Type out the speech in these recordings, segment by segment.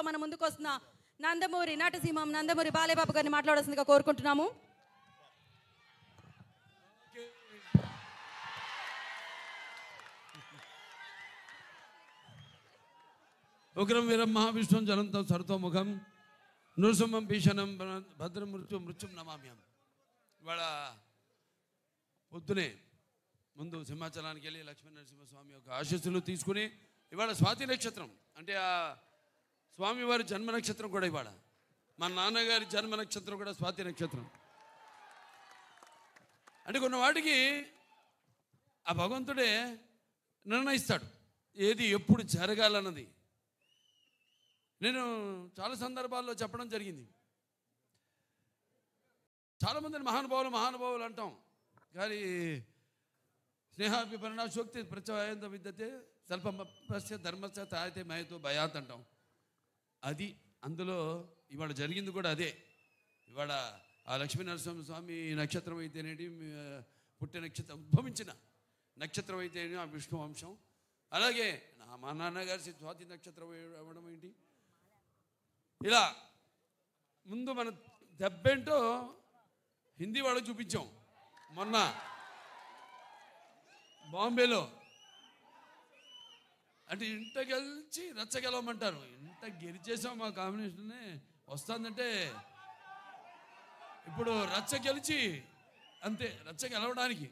మన ముందుకు వస్తున్న నందమూరి నటసింహం నందమూరి బాలయ్యబాబు గారిని మాట్లాడాల్సిందిగా కోరుకుంటున్నాము. ఉగ్రం వీరం మహావిష్ణుం జలంతం సర్వతోముఖం నృసింహం భీషణం భద్రం మృత్యుం నమామ్యం. ఇవాళ పొద్దునే ముందు సింహాచలానికి వెళ్ళి లక్ష్మీ నరసింహస్వామి యొక్క ఆశీస్సులు తీసుకుని ఇవాళ స్వాతి నక్షత్రం అంటే ఆ స్వామివారి జన్మ నక్షత్రం కూడా ఇవాళ మా నాన్నగారి జన్మ నక్షత్రం కూడా స్వాతి నక్షత్రం. అంటే కొన్ని వాటికి ఆ భగవంతుడే నిర్ణయిస్తాడు ఏది ఎప్పుడు జరగాలన్నది. నేను చాలా సందర్భాల్లో చెప్పడం జరిగింది. చాలామందిని మహానుభావులు అంటాం, కానీ స్నేహాభిపరణశోక్తి ప్రత్యయంత విద్యతే స్వల్పస్య ధర్మస్య తాయితే మయతో భయాత్ అంటాం. అది అందులో ఇవాళ జరిగింది కూడా అదే. ఇవాళ ఆ లక్ష్మీ నరసింహస్వామి నక్షత్రం అయితేనేటి పుట్టిన నక్షత్రం ఉద్భవించిన నక్షత్రం అయితేనే ఆ విష్ణు వంశం. అలాగే మా నాన్నగారి స్వాతి నక్షత్రం అవ్వడం ఏంటి, ఇలా ముందు మన దెబ్బేంటో హిందీ వాళ్ళకి చూపించాం. మొన్న బాంబేలో అంటే ఇంట గెలిచి రచ్చ గెలవమంటారు. ఇంత గెలిచేసాం మా కాంబినేషన్నే వస్తుందంటే ఇప్పుడు రచ్చ గెలిచి అంతే. రచ్చ గెలవడానికి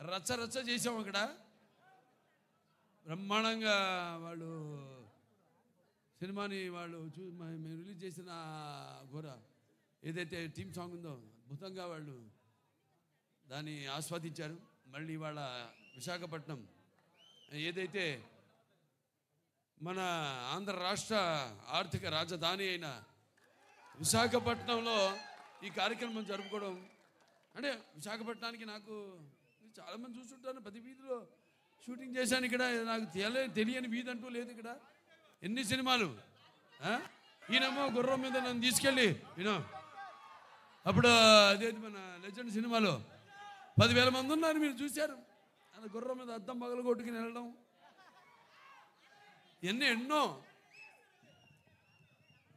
రచ్చ చేసాం. అక్కడ బ్రహ్మాండంగా వాళ్ళు సినిమాని వాళ్ళు మేము రిలీజ్ చేసిన ఘోర ఏదైతే థీమ్ సాంగ్ ఉందో అద్భుతంగా వాళ్ళు దాన్ని ఆస్వాదించారు. మళ్ళీ వాళ్ళ విశాఖపట్నం ఏదైతే మన ఆంధ్ర రాష్ట్ర ఆర్థిక రాజధాని అయిన విశాఖపట్నంలో ఈ కార్యక్రమం జరుపుకోవడం అంటే విశాఖపట్నానికి నాకు చాలామంది చూస్తుంటాను. ప్రతి వీధిలో షూటింగ్ చేశాను. ఇక్కడ నాకు తెలియని వీధి అంటూ లేదు. ఇక్కడ ఎన్ని సినిమాలు. ఈయనేమో గుర్రం మీద నన్ను తీసుకెళ్ళి అప్పుడు అదేది మన లెజెండ్ సినిమాలో 10,000 మంది ఉన్నారు, మీరు చూశారు. అది గుర్రం మీద అద్దం పగలు కొట్టుకుని వెళ్ళడం ఎన్నో.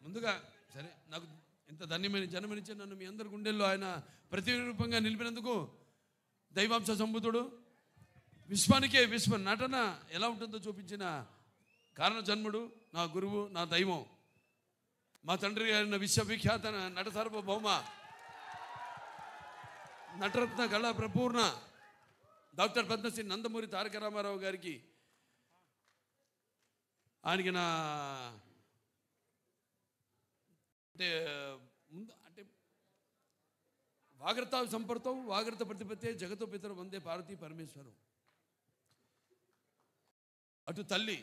ముందుగా సరే నాకు ఇంత ధన్యమైన జన్మనిచ్చి నన్ను మీ అందరి గుండెల్లో ఆయన ప్రతిరూపంగా నిలిపినందుకు దైవాంశ సంబుధుడు విశ్వానికే విశ్వ నటన ఎలా ఉంటుందో చూపించిన కారణ జన్ముడు నా గురువు నా దైవం మా తండ్రి గారిన విశ్వవిఖ్యాత నట సార్వభౌమ నటరత్న కళా ప్రపూర్ణ డాక్టర్ పద్మశ్రీ నందమూరి తారక రామారావు గారికి ఆయనకి నా అంటే వాగ్రత సంపర్తం వాగ్రత ప్రతిపత్తే జగతో పితరు వందే పార్వతీ పరమేశ్వరం. అటు తల్లి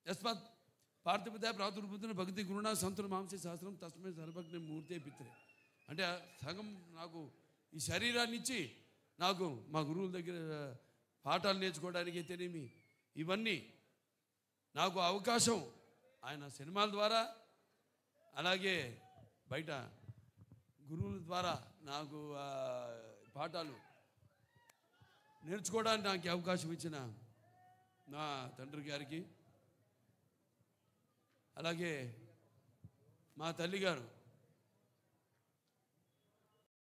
యస్మాత్ పార్థిపద ప్రాతుర్భుతున్న భక్తి గురుణ సంతుల మాంసే శాస్త్రం తస్మే సర్వజ్ఞ మూర్తే పిత్రే. అంటే సగం నాకు ఈ శరీరాన్ని ఇచ్చి నాకు మా గురువుల దగ్గర పాఠాలు నేర్చుకోవడానికి అయితేనేమి ఇవన్నీ నాకు అవకాశం ఆయన సినిమాల ద్వారా అలాగే బయట గురువుల ద్వారా నాకు పాఠాలు నేర్చుకోవడానికి నాకు అవకాశం ఇచ్చిన నా తండ్రి గారికి అలాగే మా తల్లిగారు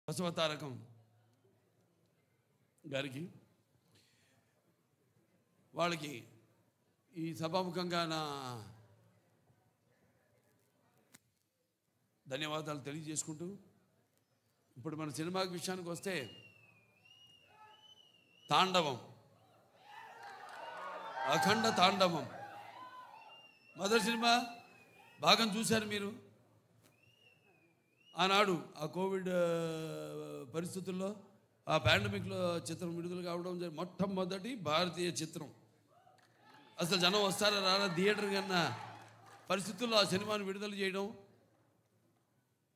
బసవతారకం గారికి వాళ్ళకి ఈ సభాముఖంగా నా ధన్యవాదాలు తెలియజేసుకుంటూ ఇప్పుడు మన సినిమా విషయానికి వస్తే తాండవం అఖండ తాండవం మొదటి సినిమా భాగం చూశారు మీరు. ఆనాడు ఆ కోవిడ్ పరిస్థితుల్లో ఆ పాండమిక్లో చిత్రం విడుదల కావడం మొట్టమొదటి భారతీయ చిత్రం. అసలు జనం వస్తారా రారా థియేటర్ కన్నా పరిస్థితుల్లో ఆ సినిమాను విడుదల చేయడం,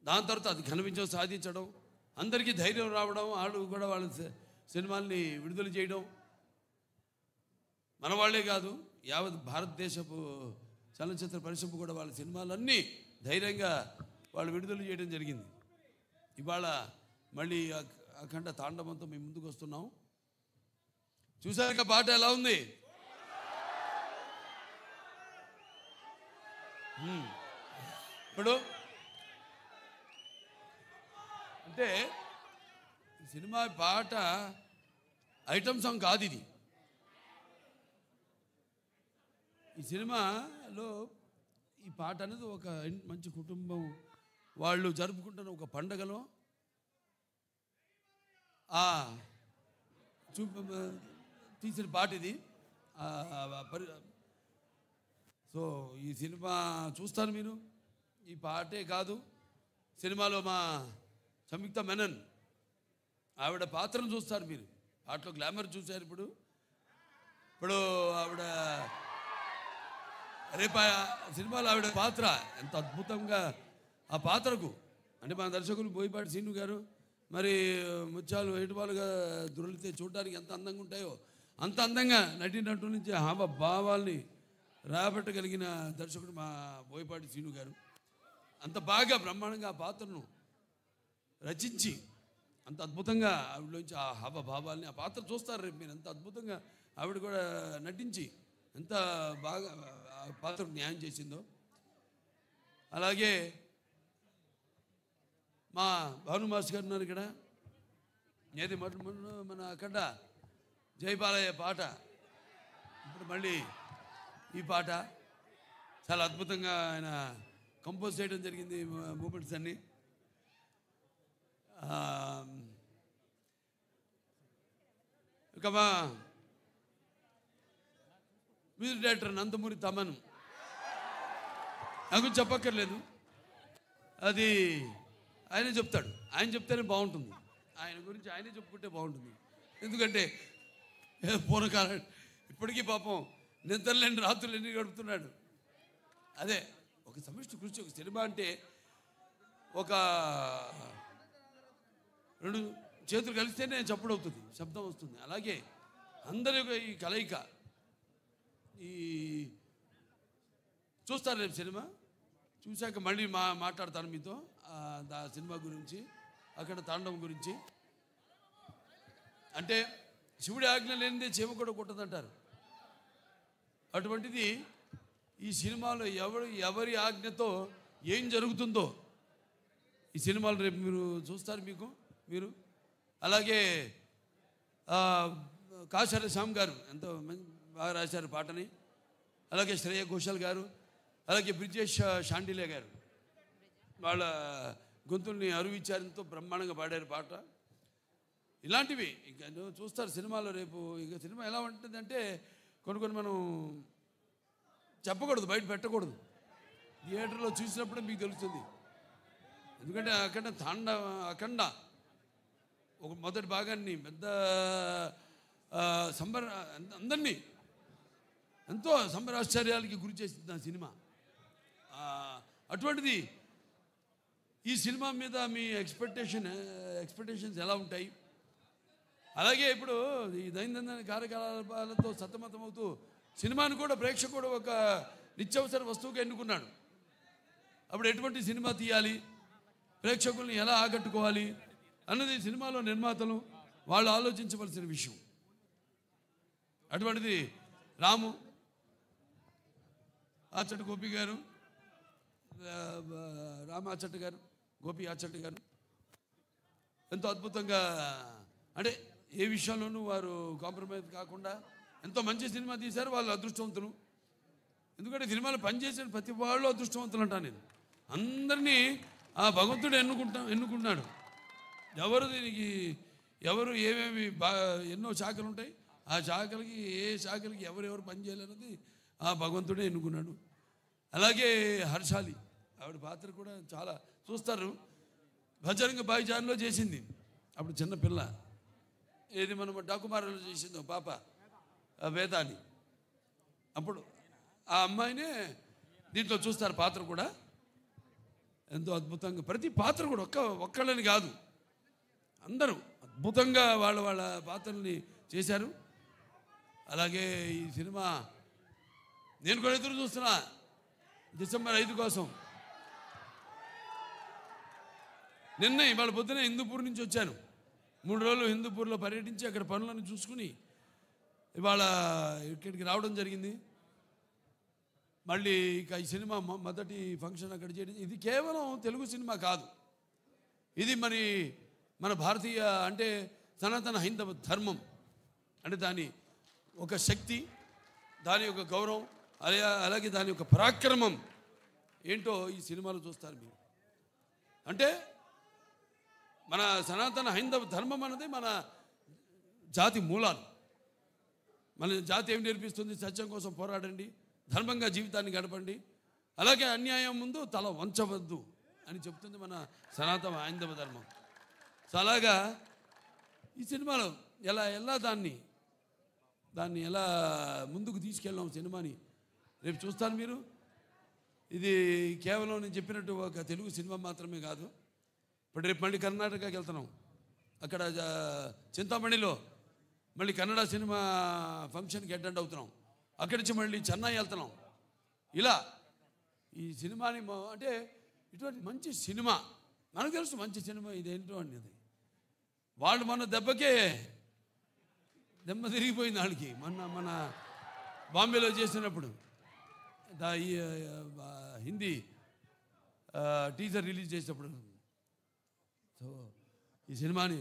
దాని తర్వాత అది ఘన విజయం సాధించడం, అందరికీ ధైర్యం రావడం, వాళ్ళు కూడా వాళ్ళ సినిమాల్ని విడుదల చేయడం, మన వాళ్ళే కాదు యావత్ భారతదేశపు చలనచిత్ర పరిశ్రమ కూడా వాళ్ళ సినిమాలన్నీ ధైర్యంగా వాళ్ళు విడుదల చేయడం జరిగింది. ఇవాళ మళ్ళీ అఖండ తాండవంతో మేము ముందుకు వస్తున్నాం. చూసాక పాట ఎలా ఉంది? ఇప్పుడు అంటే ఈ సినిమా పాట ఐటమ్ సాంగ్ కాదు ఇది. ఈ సినిమాలో ఈ పాట అనేది ఒక మంచి కుటుంబం వాళ్ళు జరుపుకుంటున్న ఒక పండగలో తీసిన పాట ఇది. సో ఈ సినిమా చూస్తారు మీరు. ఈ పాటే కాదు, సినిమాలో మా సంయుక్త మెనన్ ఆవిడ పాత్రను చూస్తారు మీరు. పాటలో గ్లామర్ చూశారు. ఇప్పుడు ఆవిడ రేపు సినిమాలో ఆవిడ పాత్ర ఎంత అద్భుతంగా ఆ పాత్రకు అంటే మన దర్శకులు బోయపాటి శ్రీను గారు మరి ముత్యాలు ఏటుపాలుగా దొరికితే చూడడానికి ఎంత అందంగా ఉంటాయో అంత అందంగా నటినట్టు నుంచి భావాల్ని రాబట్టగలిగిన దర్శకుడు మా బోయపాటి శ్రీను గారు. అంత బాగా బ్రహ్మాండంగా ఆ పాత్రను రచించి అంత అద్భుతంగా ఆవిడలోంచి ఆ భావాల్ని ఆ పాత్ర చూస్తారు రేపు మీరు. ఎంత అద్భుతంగా ఆవిడ కూడా నటించి ఎంత బాగా ఆ పాత్రకు న్యాయం చేసిందో. అలాగే మా భాను మాస్ గారు ఉన్నారు ఇక్కడ. ఏది మన అక్కడ జయబాలయ్య పాట, ఇప్పుడు మళ్ళీ ఈ పాట చాలా అద్భుతంగా ఆయన కంపోజ్ చేయడం జరిగింది. మూమెంట్స్ అన్నీ ఇక మా మ్యూజిక్ డైరెక్టర్ నందమూరి తమన్ నాకు చెప్పక్కర్లేదు, అది ఆయనే చెప్తాడు. ఆయన చెప్తేనే బాగుంటుంది. ఆయన గురించి ఆయనే చెప్పుకుంటే బాగుంటుంది. ఎందుకంటే పూర్వకాలం ఇప్పటికీ పాపం నిద్రలేని రాత్రులు ఎన్ని గడుపుతున్నాడు. అదే ఒక సమిష్టి కృషి. ఒక సినిమా అంటే ఒక రెండు చేతులు కలిస్తేనే చప్పుడు అవుతుంది, శబ్దం వస్తుంది. అలాగే అందరి ఈ కలయిక ఈ చూస్తారు రేపు సినిమా చూశాక మళ్ళీ మాట్లాడతాను మీతో ఆ సినిమా గురించి, అక్కడ తాండవం గురించి. అంటే శివుడి ఆజ్ఞ లేనిదే చీమ కూడా కొట్టదంటారు. అటువంటిది ఈ సినిమాలో ఎవరి ఆజ్ఞతో ఏం జరుగుతుందో ఈ సినిమాలు రేపు మీరు చూస్తారు మీరు. అలాగే కాశార శ్యామ్ గారు ఎంతో బాగా రాశారు పాటని. అలాగే శ్రేయ ఘోషాల్ గారు, అలాగే బ్రిజేష్ షాండిలే గారు వాళ్ళ గొంతుల్ని అరువిచ్చారంతో బ్రహ్మాండంగా పాడారు పాట. ఇలాంటివి ఇక చూస్తారు సినిమాలో రేపు. ఇక సినిమా ఎలా ఉంటుందంటే కొన్ని మనం చెప్పకూడదు, బయట పెట్టకూడదు. థియేటర్లో చూసినప్పుడే మీకు తెలుస్తుంది. ఎందుకంటే అఖండ ఒక మొదటి భాగాన్ని పెద్ద అందరినీ ఎంతో సంబరాశ్చర్యాలకి గురి చేసింది ఆ సినిమా. అటువంటిది ఈ సినిమా మీద మీ ఎక్స్పెక్టేషన్స్ ఎలా ఉంటాయి? అలాగే ఇప్పుడు ఈ దైనందిన కార్యకలాపాలతో సతమతమవుతూ సినిమాను కూడా ప్రేక్షకుడు ఒక నిత్యావసర వస్తువుగా ఎన్నుకున్నాడు. అప్పుడు ఎటువంటి సినిమా తీయాలి, ప్రేక్షకుల్ని ఎలా ఆకట్టుకోవాలి అన్నది సినిమాలో నిర్మాతలు వాళ్ళు ఆలోచించవలసిన విషయం. అటువంటిది రాము ఆచట్ గోపి గారు, రామాచట్ గారు, గోపి ఆచట్ గారు ఎంతో అద్భుతంగా అంటే ఏ విషయంలోనూ వారు కాంప్రమైజ్ కాకుండా ఎంతో మంచి సినిమా తీశారు. వాళ్ళు అదృష్టవంతులు. ఎందుకంటే సినిమాలో పనిచేసిన ప్రతి వాళ్ళు అదృష్టవంతులు అంటాను నేను. అందరినీ ఆ భగవంతుడు ఎన్నుకున్నాడు. ఎవరు ఏమేమి ఎన్నో శాఖలు ఉంటాయి. ఆ శాఖలకి ఏ శాఖలకి ఎవరెవరు పనిచేయాలన్నది ఆ భగవంతుడే ఎన్నుకున్నాడు. అలాగే హర్షాలి ఆవిడ పాత్ర కూడా చాలా చూస్తారు. బజరంగ భాయిజాన్లో చేసింది అప్పుడు చిన్నపిల్ల. ఏది మనం డాకుమారాలో చేసిందో పాప వేదాన్ని. అప్పుడు ఆ అమ్మాయినే దీంట్లో చూస్తారు పాత్ర కూడా ఎంతో అద్భుతంగా. ప్రతి పాత్ర కూడా ఒక్కళ్ళని కాదు, అందరూ అద్భుతంగా వాళ్ళ పాత్రల్ని చేశారు. అలాగే ఈ సినిమా నేను కూడా ఎదురు చూస్తున్నా డిసెంబర్ 5 కోసం. నిన్న ఇవాళ పొద్దున హిందూపూర్ నుంచి వచ్చాను. 3 రోజులు హిందూపూర్లో పర్యటించి అక్కడ పనులను చూసుకుని ఇవాళ ఇక్కడికి రావడం జరిగింది. మళ్ళీ ఇక ఈ సినిమా మొదటి ఫంక్షన్ అక్కడ చేయడం, ఇది కేవలం తెలుగు సినిమా కాదు, ఇది మరి మన భారతీయ అంటే సనాతన హైందవ ధర్మం అంటే దాని ఒక శక్తి, దాని యొక్క గౌరవం, అలాగే దాని యొక్క పరాక్రమం ఏంటో ఈ సినిమాలో చూస్తారు మీరు. అంటే మన సనాతన హైందవ ధర్మం అన్నది మన జాతి మూలాలు. మన జాతి ఏం నేర్పిస్తుంది? సత్యం కోసం పోరాడండి, ధర్మంగా జీవితాన్ని గడపండి, అలాగే అన్యాయం ముందు తల వంచవద్దు అని చెప్తుంది మన సనాతన హైందవ ధర్మం. సో అలాగా ఈ సినిమాలో ఎలా దాన్ని ఎలా ముందుకు తీసుకెళ్ళాం సినిమాని రేపు చూస్తారు మీరు. ఇది కేవలం నేను చెప్పినట్టు ఒక తెలుగు సినిమా మాత్రమే కాదు. ఇప్పుడు రేపు మళ్ళీ కర్ణాటకకి వెళ్తున్నాం, అక్కడ చింతామణిలో మళ్ళీ కన్నడ సినిమా ఫంక్షన్కి అటెండ్ అవుతున్నాం, అక్కడి నుంచి మళ్ళీ చెన్నై వెళ్తున్నాం. ఇలా ఈ సినిమాని అంటే ఇటువంటి మంచి సినిమా మనకు తెలుసు, మంచి సినిమా ఇదేంటో అనేది. వాళ్ళు మన దెబ్బ తిరిగిపోయింది వాళ్ళకి. మన బాంబేలో చేసినప్పుడు ఈ హిందీ టీజర్ రిలీజ్ చేసినప్పుడు, సో ఈ సినిమాని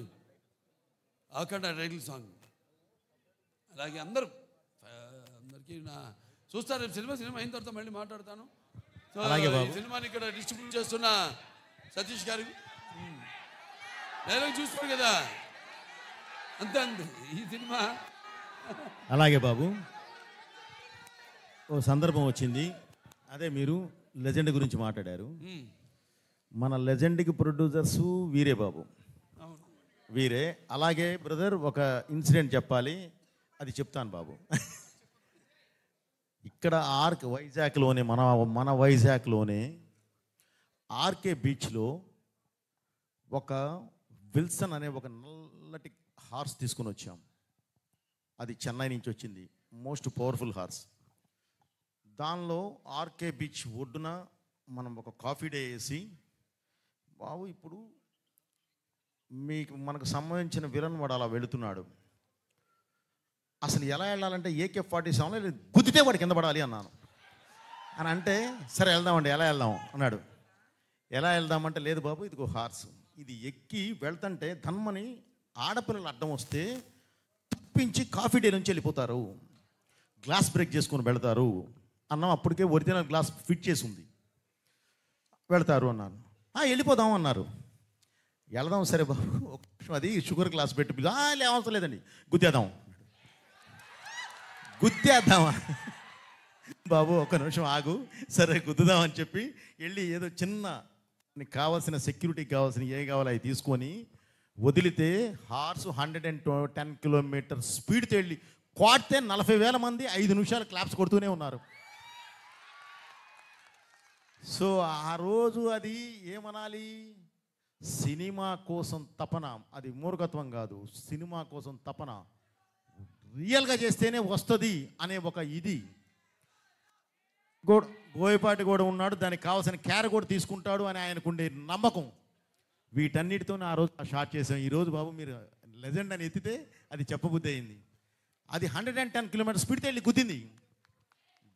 అఖండ టైటిల్ సాంగ్, అలాగే అందరికీ చూస్తారు. సినిమా అయిన తర్వాత మళ్ళీ మాట్లాడతాను. సో ఈ సినిమాని ఇక్కడ డిస్ట్రిబ్యూట్ చేస్తున్న సతీష్ గారికి డైలాగ్ చూస్తారు కదా, అంతే ఈ సినిమా. అలాగే బాబు, ఓ సందర్భం వచ్చింది, అదే మీరు లెజెండ్ గురించి మాట్లాడారు. మన లెజెండ్కి ప్రొడ్యూసర్సు వీరే బాబు, వీరే. అలాగే బ్రదర్ ఒక ఇన్సిడెంట్ చెప్పాలి, అది చెప్తాను బాబు. ఇక్కడ వైజాగ్లోనే మన వైజాగ్లోనే ఆర్కే బీచ్లో ఒక విల్సన్ అనే ఒక నల్లటి హార్స్ తీసుకుని వచ్చాం. అది చెన్నై నుంచి వచ్చింది, మోస్ట్ పవర్ఫుల్ హార్స్. దానిలో ఆర్కే బీచ్ ఒడ్డున మనం ఒక కాఫీ డే వేసి, బాబు ఇప్పుడు మనకు సంబంధించిన విలన్ వాడు అలా వెళుతున్నాడు, అసలు ఎలా వెళ్ళాలంటే AK-47 గుద్దితే వాడు కింద పడాలి అన్నాను. అని అంటే సరే వెళ్దామండి, ఎలా వెళ్దాం అన్నాడు. ఎలా వెళ్దామంటే లేదు బాబు ఇదిగో హార్స్, ఇది ఎక్కి వెళ్తుంటే ధన్మని ఆడపిల్లలు అడ్డం వస్తే తప్పించి కాఫీ డే నుంచి వెళ్ళిపోతారు, గ్లాస్ బ్రేక్ చేసుకొని వెళ్తారు అన్నాం. అప్పటికే ఒరిజినల్ గ్లాస్ ఫిట్ చేసి ఉంది, వెళ్తారు అన్నాను. వెళ్ళిపోదాం అన్నారు. వెళదాం సరే బాబు, ఒక నిమిషం అది షుగర్ గ్లాస్ పెట్టి అవసరం లేదండి గుద్దేద్దామా బాబు, ఒక నిమిషం ఆగు, సరే గుద్దుదామని చెప్పి వెళ్ళి ఏదో చిన్న నీకు కావాల్సిన సెక్యూరిటీకి కావాల్సిన ఏ కావాలో అవి తీసుకొని వదిలితే హార్స్ 110 కిలోమీటర్ స్పీడ్తో వెళ్ళి కొడితే 40,000 మంది 5 నిమిషాలు క్లాప్స్ కొడుతూనే ఉన్నారు. సో ఆ రోజు అది ఏమనాలి, సినిమా కోసం తపన, అది మూర్ఖత్వం కాదు, సినిమా కోసం తపన, రియల్గా చేస్తేనే వస్తుంది అనే ఒక ఇది. బోయపాటి కూడా ఉన్నాడు, దానికి కావాల్సిన కేర్ కూడా తీసుకుంటాడు అని ఆయనకుండే నమ్మకం. వీటన్నిటితో ఆ రోజు షార్ట్ చేసాం. ఈరోజు బాబు మీరు లెజెండ్ అని ఎత్తితే అది చెప్పబుద్ధి అయింది. అది 110 కిలోమీటర్ స్పీడ్తో వెళ్ళి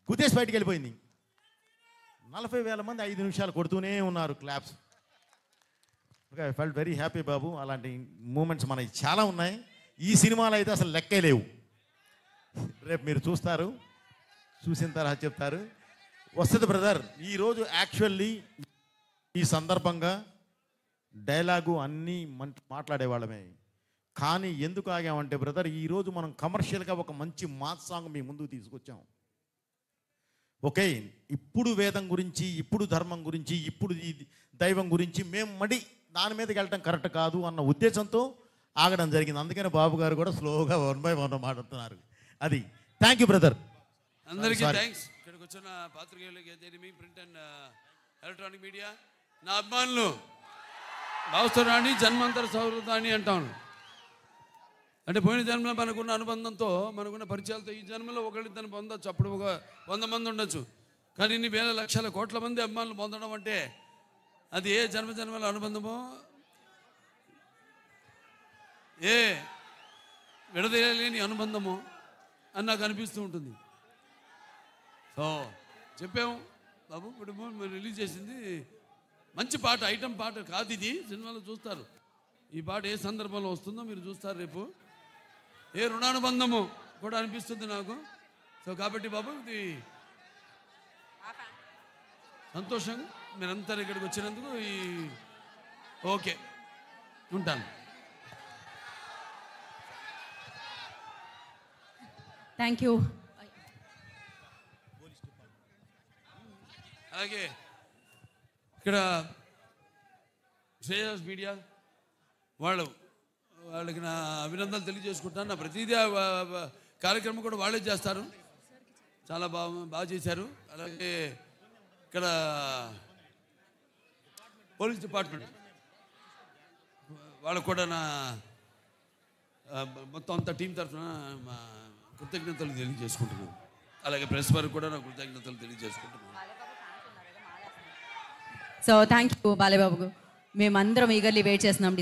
గుద్దేసి బయటికి వెళ్ళిపోయింది. 40,000 మంది 5 నిమిషాలు కొడుతూనే ఉన్నారు claps. Okay, I felt very happy బాబు. అలాంటి మూమెంట్స్ మనకి చాలా ఉన్నాయి. ఈ సినిమాలో అయితే అసలు లెక్కే లేవు. రేపు మీరు చూస్తారు, చూసిన తర్వాత చెప్తారు. వస్తుంది బ్రదర్. ఈరోజు యాక్చువల్లీ ఈ సందర్భంగా డైలాగు అన్నీ మాట్లాడేవాళ్ళమే, కానీ ఎందుకు ఆగామంటే బ్రదర్, ఈరోజు మనం కమర్షియల్గా ఒక మంచి మాస్ సాంగ్ మీ ముందుకు తీసుకొచ్చాం. ఓకే, ఇప్పుడు వేదం గురించి, ఇప్పుడు ధర్మం గురించి, ఇప్పుడు ఈ దైవం గురించి మేము దాని మీదకి వెళ్ళటం కరెక్ట్ కాదు అన్న ఉద్దేశంతో ఆగడం జరిగింది. అందుకని బాబు గారు కూడా స్లోగా 1 by 1 మాట్లాడుతున్నారు. అది థ్యాంక్ యూ బ్రదర్. అందరికీ థ్యాంక్స్. ఇక్కడికి వచ్చిన పాత్రికేయులకి, ప్రింట్ అండ్ ఎలక్ట్రానిక్ మీడియా, నా అభిమానులు, భావస్థరాన్ని జన్మాంతర సౌహృదాన్ని అంటాను. అంటే పోయిన జన్మలో మనకున్న అనుబంధంతో, మనకున్న పరిచయాలతో ఈ జన్మలో ఒకళ్ళిద్దరిని పొందొచ్చు, అప్పుడు ఒక 100 మంది ఉండొచ్చు. కానీ ఇన్ని వేల లక్షల కోట్ల మంది అభిమానులు పొందడం అంటే అది ఏ జన్మల అనుబంధమో, ఏ విడదీయలేని అనుబంధమో అని నాకు అనిపిస్తూ ఉంటుంది. సో చెప్పాము బాబు. ఇప్పుడు మీరు రిలీజ్ చేసింది మంచి పాట, ఐటమ్ పాట కాదు ఇది. సినిమాలో చూస్తారు ఈ పాట ఏ సందర్భంలో వస్తుందో మీరు చూస్తారు రేపు. ఏ రుణానుబంధము కూడా అనిపిస్తుంది నాకు. సో కాబట్టి బాబు ఇది సంతోషం మీరంతా ఇక్కడికి వచ్చినందుకు. ఓకే, ఉంటాను. Thank you. అలాగే ఇక్కడ శ్రేయస్ మీడియా వాళ్ళకి నా అభినందనలు తెలియజేసుకుంటాను. నా ప్రతిదీ కార్యక్రమం కూడా వాళ్ళే చేస్తారు. చాలా బాగా చేశారు. అలాగే ఇక్కడ పోలీస్ డిపార్ట్మెంట్ వాళ్ళకు కూడా నా మొత్తం అంతా టీం తరఫున మా కృతజ్ఞతలు తెలియజేసుకుంటున్నాను. అలాగే ప్రెస్ వారికి కూడా నా కృతజ్ఞతలు తెలియజేసుకుంటున్నాను. So thank you Balayya Babu. మేమందరం ఈగర్లీ వెయిట్ చేస్తున్నాం.